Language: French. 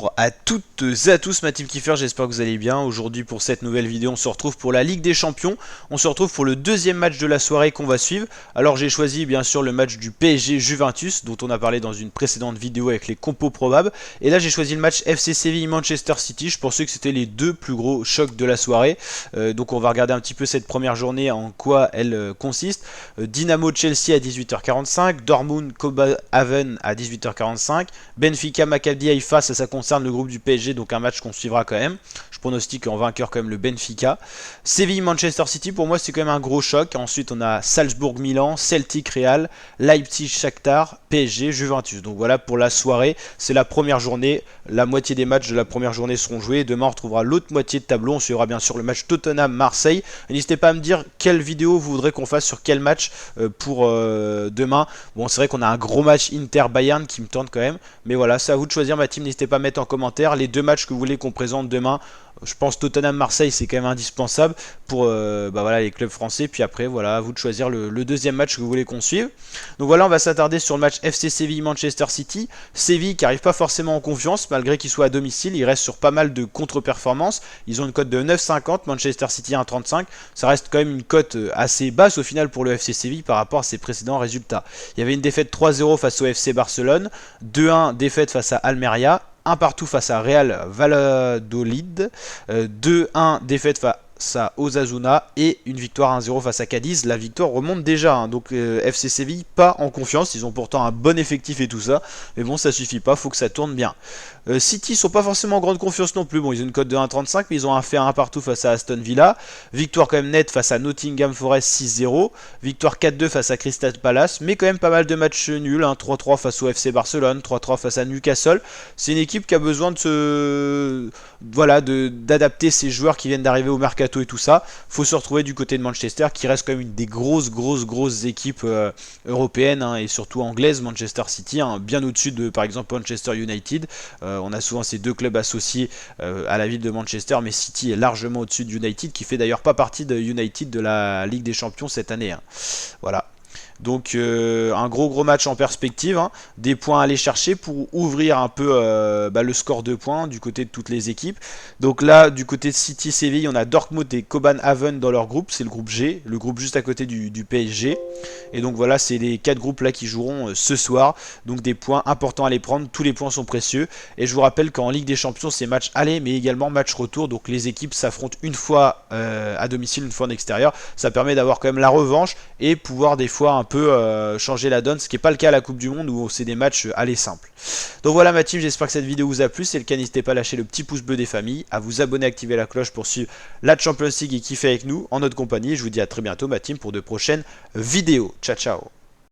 Bonjour à toutes et à tous, ma team Kiffer, j'espère que vous allez bien. Aujourd'hui pour cette nouvelle vidéo, on se retrouve pour la Ligue des Champions. On se retrouve pour le deuxième match de la soirée qu'on va suivre. Alors j'ai choisi bien sûr le match du PSG Juventus, dont on a parlé dans une précédente vidéo avec les compos probables. Et là j'ai choisi le match FC Séville Manchester City. Je pensais que c'était les deux plus gros chocs de la soirée. Donc on va regarder un petit peu cette première journée, en quoi elle consiste. Dynamo Chelsea à 18h45, Dortmund Copenhagen à 18h45, Benfica Maccabi Haïfa, ça concerne le groupe du PSG, donc un match qu'on suivra quand même. Je pronostique en vainqueur quand même le Benfica. Séville Manchester City, pour moi c'est quand même un gros choc. Ensuite on a Salzbourg Milan, Celtic Real, Leipzig Shakhtar, PSG Juventus. Donc voilà pour la soirée, c'est la première journée. La moitié des matchs de la première journée seront joués. Demain on retrouvera l'autre moitié de tableau. On suivra bien sûr le match Tottenham-Marseille. N'hésitez pas à me dire quelle vidéo vous voudrez qu'on fasse sur quel match pour demain. Bon, c'est vrai qu'on a un gros match Inter-Bayern qui me tente quand même. Mais voilà, c'est à vous de choisir ma team. N'hésitez pas à mettre en commentaire les deux matchs que vous voulez qu'on présente demain. Je pense Tottenham-Marseille c'est quand même indispensable pour voilà, les clubs français. Puis après voilà, à vous de choisir le deuxième match que vous voulez qu'on suive. Donc voilà, on va s'attarder sur le match FC Séville-Manchester City. Séville qui n'arrive pas forcément en confiance malgré qu'il soit à domicile. Il reste sur pas mal de contre-performances. Ils ont une cote de 9,50, Manchester City 1,35. Ça reste quand même une cote assez basse au final pour le FC Séville par rapport à ses précédents résultats. Il y avait une défaite 3-0 face au FC Barcelone, 2-1 défaite face à Almeria, un partout face à Real Valladolid, 2-1 défaite face à Osasuna et une victoire 1-0 face à Cadiz. La victoire remonte déjà, hein. Donc FC Séville pas en confiance, ils ont pourtant un bon effectif et tout ça, mais bon ça suffit pas, faut que ça tourne bien. City sont pas forcément en grande confiance non plus, bon ils ont une cote de 1,35 mais ils ont fait un partout face à Aston Villa, victoire quand même nette face à Nottingham Forest 6-0, victoire 4-2 face à Crystal Palace, mais quand même pas mal de matchs nuls, hein. 3-3 face au FC Barcelone, 3-3 face à Newcastle. C'est une équipe qui a besoin d'adapter ses joueurs qui viennent d'arriver au mercato et tout ça. Faut se retrouver du côté de Manchester qui reste quand même une des grosses équipes européennes, hein, et surtout anglaises. Manchester City, hein, bien au-dessus de par exemple Manchester United. On a souvent ces deux clubs associés à la ville de Manchester, mais City est largement au-dessus de United, qui fait d'ailleurs pas partie de United de la Ligue des Champions cette année, hein. Voilà. Donc un gros match en perspective, hein. Des points à aller chercher pour ouvrir un peu le score de points du côté de toutes les équipes. Donc là du côté de City Séville on a Dortmund et Copenhagen dans leur groupe, c'est le groupe G, le groupe juste à côté du PSG. Et donc voilà, c'est les 4 groupes là qui joueront ce soir. Donc des points importants à les prendre, tous les points sont précieux. Et je vous rappelle qu'en Ligue des Champions c'est match aller mais également match retour. Donc les équipes s'affrontent une fois à domicile, une fois en extérieur. Ça permet d'avoir quand même la revanche et pouvoir des fois un peu changer la donne, ce qui n'est pas le cas à la Coupe du Monde où c'est des matchs aller simples. Donc voilà ma team, j'espère que cette vidéo vous a plu. Si c'est le cas, n'hésitez pas à lâcher le petit pouce bleu des familles, à vous abonner, activer la cloche pour suivre la Champions League et kiffer avec nous en notre compagnie. Je vous dis à très bientôt ma team pour de prochaines vidéos. Ciao ciao.